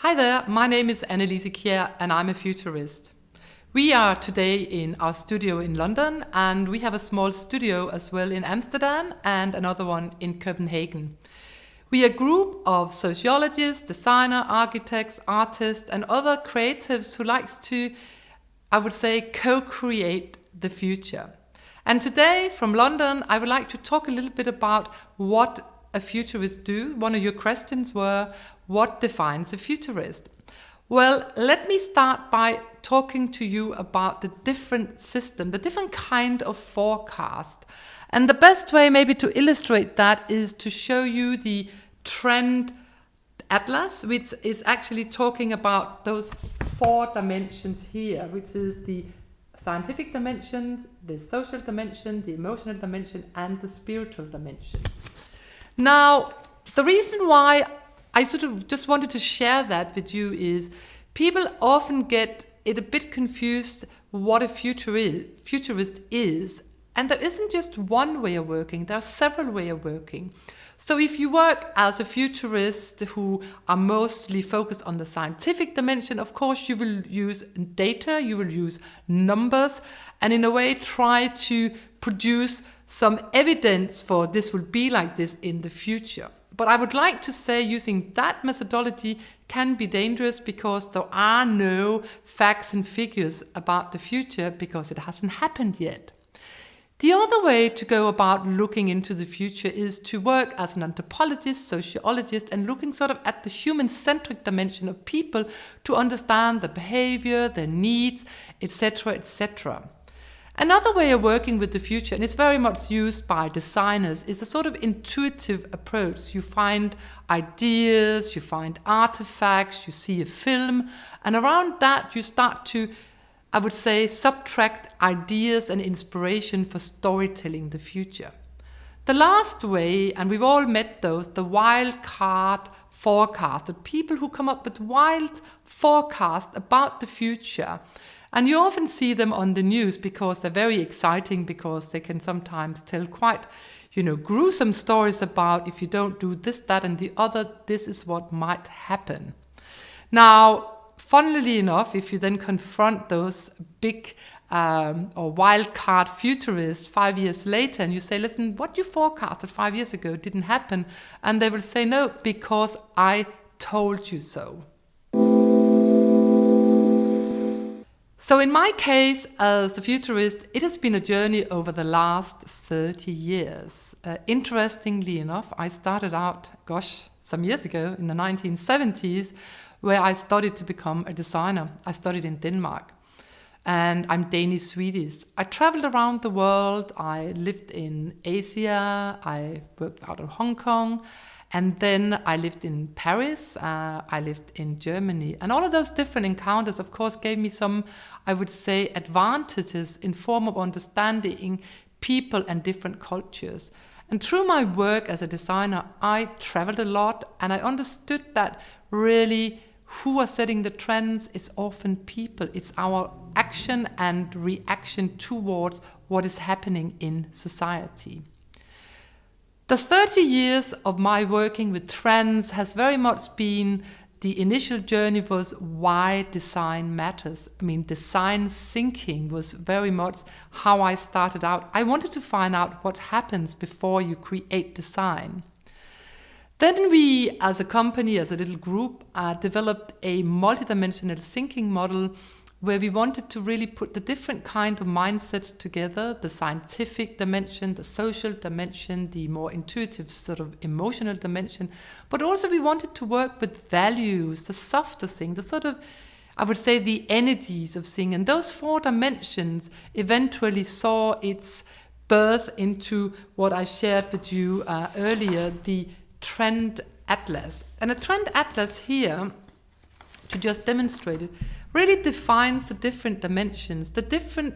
Hi there, my name is Anne Lise Kjaer and I'm a futurist. We are today in our studio in London and we have a small studio as well in Amsterdam and another one in Copenhagen. We are a group of sociologists, designers, architects, artists and other creatives who likes to, I would say, co-create the future. And today from London I would like to talk a little bit about what a futurist do. One of your questions were, what defines a futurist? Well, let me start by talking to you about the different system, the different kind of forecast. And the best way maybe to illustrate that is to show you the trend atlas, which is actually talking about those 4 dimensions here, which is the scientific dimension, the social dimension, the emotional dimension, and the spiritual dimension. Now, the reason why I sort of just wanted to share that with you is people often get it a bit confused what a futurist is. And there isn't just one way of working, there are several ways of working. So if you work as a futurist who are mostly focused on the scientific dimension, of course you will use data, you will use numbers, and in a way try to produce some evidence for this will be like this in the future. But I would like to say using that methodology can be dangerous because there are no facts and figures about the future because it hasn't happened yet. The other way to go about looking into the future is to work as an anthropologist, sociologist, and looking sort of at the human-centric dimension of people to understand their behavior, their needs, etc., etc. Another way of working with the future, and it's very much used by designers, is a sort of intuitive approach. You find ideas, you find artifacts, you see a film, and around that you start to, I would say, subtract ideas and inspiration for storytelling the future. The last way, and we've all met those, the wild card forecast, the people who come up with wild forecasts about the future. And you often see them on the news because they're very exciting, because they can sometimes tell quite, gruesome stories about if you don't do this, that, and the other, this is what might happen. Now, funnily enough, if you then confront those big or wild card futurists 5 years later and you say, listen, what you forecasted 5 years ago didn't happen, and they will say, no, because I told you so. So in my case, as a futurist, it has been a journey over the last 30 years. Interestingly enough, I started out, some years ago in the 1970s, where I studied to become a designer. I studied in Denmark, and I'm Danish-Swedish. I traveled around the world. I lived in Asia. I worked out of Hong Kong. And then I lived in Paris, I lived in Germany. And all of those different encounters, of course, gave me some, I would say, advantages in form of understanding people and different cultures. And through my work as a designer, I traveled a lot and I understood that really who are setting the trends is often people. It's our action and reaction towards what is happening in society. The 30 years of my working with trends has very much been, the initial journey was why design matters. I mean, design thinking was very much how I started out. I wanted to find out what happens before you create design. Then we, as a company, as a little group, developed a multidimensional thinking model where we wanted to really put the different kind of mindsets together, the scientific dimension, the social dimension, the more intuitive sort of emotional dimension, but also we wanted to work with values, the softer thing, the sort of, I would say, the energies of thing. And those 4 dimensions eventually saw its birth into what I shared with you earlier, the trend atlas. And a trend atlas here, to just demonstrate it, really defines the different dimensions, the different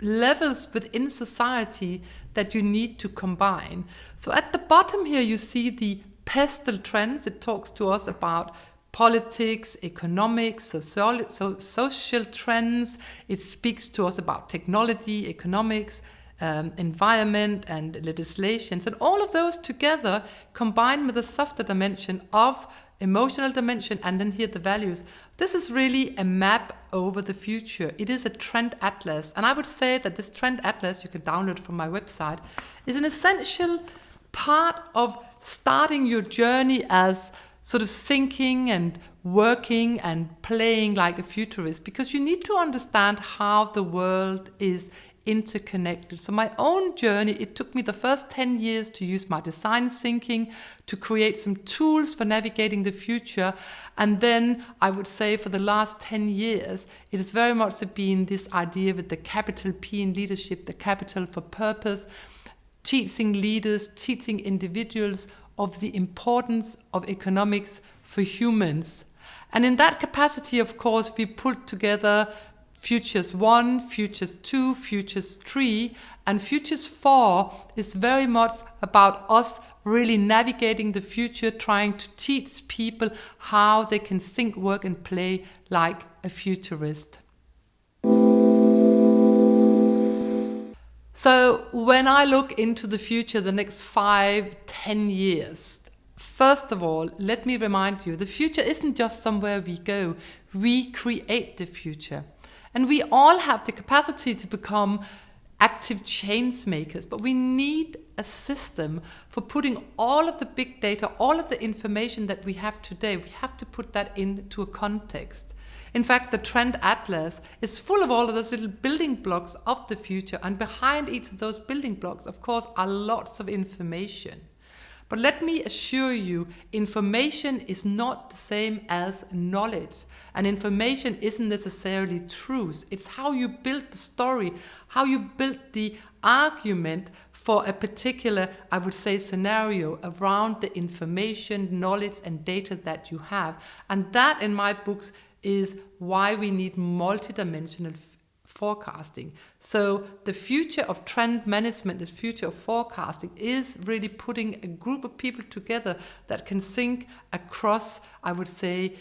levels within society that you need to combine. So at the bottom here you see the pestle trends. It talks to us about politics, economics, social trends. It speaks to us about technology, economics, environment and legislations, and all of those together combined with the softer dimension of emotional dimension, and then here the values. This is really a map over the future. It is a trend atlas, and I would say that this trend atlas, you can download from my website, is an essential part of starting your journey as sort of thinking and working and playing like a futurist, because you need to understand how the world is interconnected. So my own journey, it took me the first 10 years to use my design thinking to create some tools for navigating the future. And then I would say for the last 10 years, it has very much been this idea with the capital P in leadership, the capital for purpose, teaching leaders, teaching individuals of the importance of economics for humans. And in that capacity, of course, we put together Futures 1, Futures 2, Futures 3, and Futures 4 is very much about us really navigating the future, trying to teach people how they can think, work, and play like a futurist. So when I look into the future, the next 5-10 years, first of all, let me remind you, the future isn't just somewhere we go. We create the future. And we all have the capacity to become active change makers, but we need a system for putting all of the big data, all of the information that we have today. We have to put that into a context. In fact, the Trend Atlas is full of all of those little building blocks of the future, and behind each of those building blocks, of course, are lots of information. But let me assure you, information is not the same as knowledge. And information isn't necessarily truth. It's how you build the story, how you build the argument for a particular, I would say, scenario around the information, knowledge, and data that you have. And that, in my books, is why we need multidimensional forecasting. So the future of trend management, the future of forecasting, is really putting a group of people together that can think across, I would say,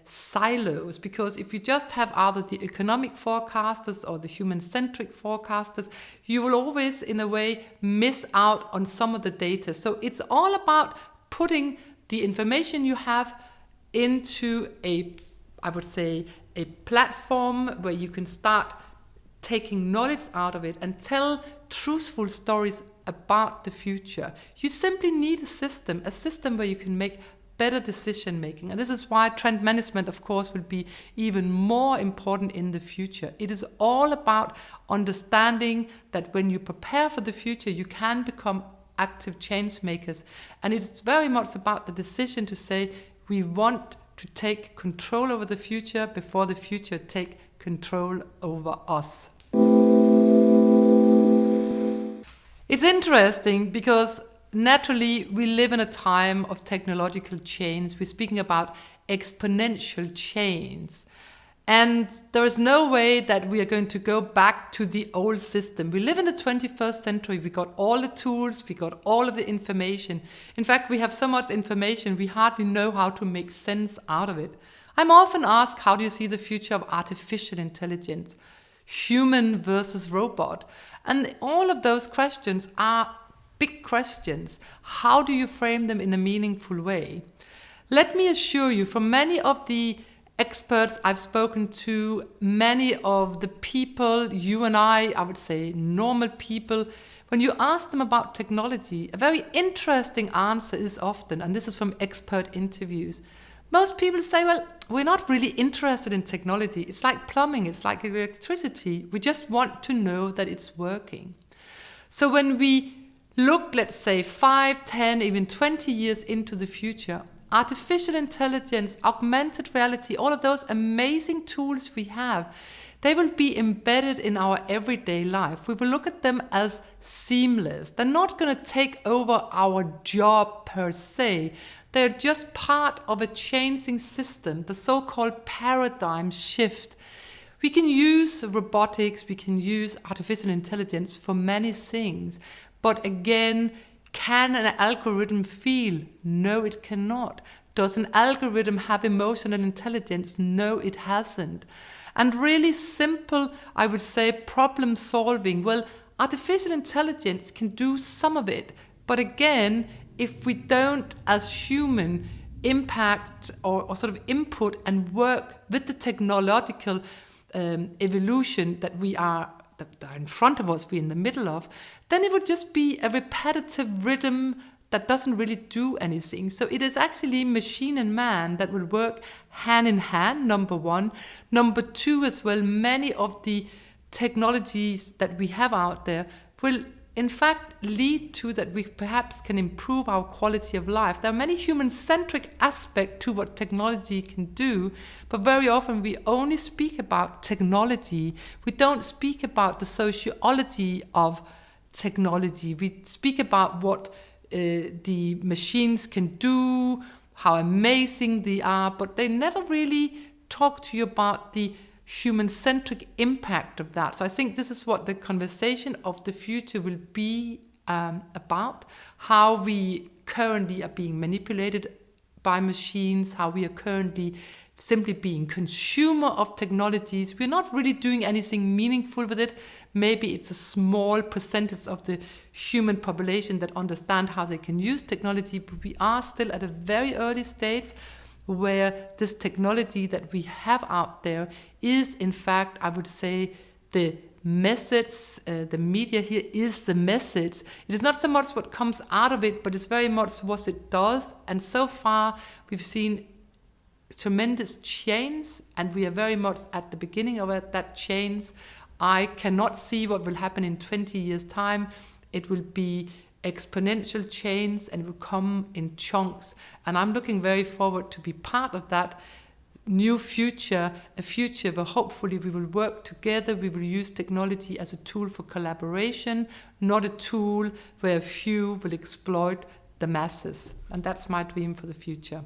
silos. Because if you just have either the economic forecasters or the human-centric forecasters, you will always, in a way, miss out on some of the data. So it's all about putting the information you have into I would say, a platform where you can start taking knowledge out of it and tell truthful stories about the future. You simply need a system where you can make better decision making. And this is why trend management, of course, will be even more important in the future. It is all about understanding that when you prepare for the future, you can become active change makers. And it's very much about the decision to say, we want to take control over the future before the future take control over us. It's interesting because naturally we live in a time of technological change. We're speaking about exponential change. And there is no way that we are going to go back to the old system. We live in the 21st century. We got all the tools. We got all of the information. In fact, we have so much information, we hardly know how to make sense out of it. I'm often asked, how do you see the future of artificial intelligence? Human versus robot? And all of those questions are big questions. How do you frame them in a meaningful way? Let me assure you, from many of the experts I've spoken to, many of the people, you and I would say normal people, when you ask them about technology, a very interesting answer is often, and this is from expert interviews, most people say, well, we're not really interested in technology. It's like plumbing, it's like electricity. We just want to know that it's working. So when we look, let's say, 5, 10, even 20 years into the future, artificial intelligence, augmented reality, all of those amazing tools we have, they will be embedded in our everyday life. We will look at them as seamless. They're not going to take over our job per se. They're just part of a changing system, the so-called paradigm shift. We can use robotics, we can use artificial intelligence for many things. But again, can an algorithm feel? No, it cannot. Does an algorithm have emotional intelligence? No, it hasn't. And really simple, I would say, problem solving. Well, artificial intelligence can do some of it, but again, if we don't, as human, impact or sort of input and work with the technological evolution that are in front of us, we're in the middle of, then it would just be a repetitive rhythm that doesn't really do anything. So it is actually machine and man that will work hand in hand, number one. Number two as well, many of the technologies that we have out there will in fact lead to that we perhaps can improve our quality of life. There are many human-centric aspects to what technology can do, but very often we only speak about technology. We don't speak about the sociology of technology. We speak about what the machines can do, how amazing they are, but they never really talk to you about the human-centric impact of that. So I think this is what the conversation of the future will be about, how we currently are being manipulated by machines, how we are currently simply being consumer of technologies. We're not really doing anything meaningful with it. Maybe it's a small percentage of the human population that understand how they can use technology, but we are still at a very early stage where this technology that we have out there is, in fact, I would say, the message, the media here is the message. It is not so much what comes out of it, but it's very much what it does. And so far, we've seen tremendous change, and we are very much at the beginning of that change. I cannot see what will happen in 20 years' time. It will be exponential change, and it will come in chunks. And I'm looking very forward to be part of that new future, a future where hopefully we will work together, we will use technology as a tool for collaboration, not a tool where a few will exploit the masses. And that's my dream for the future.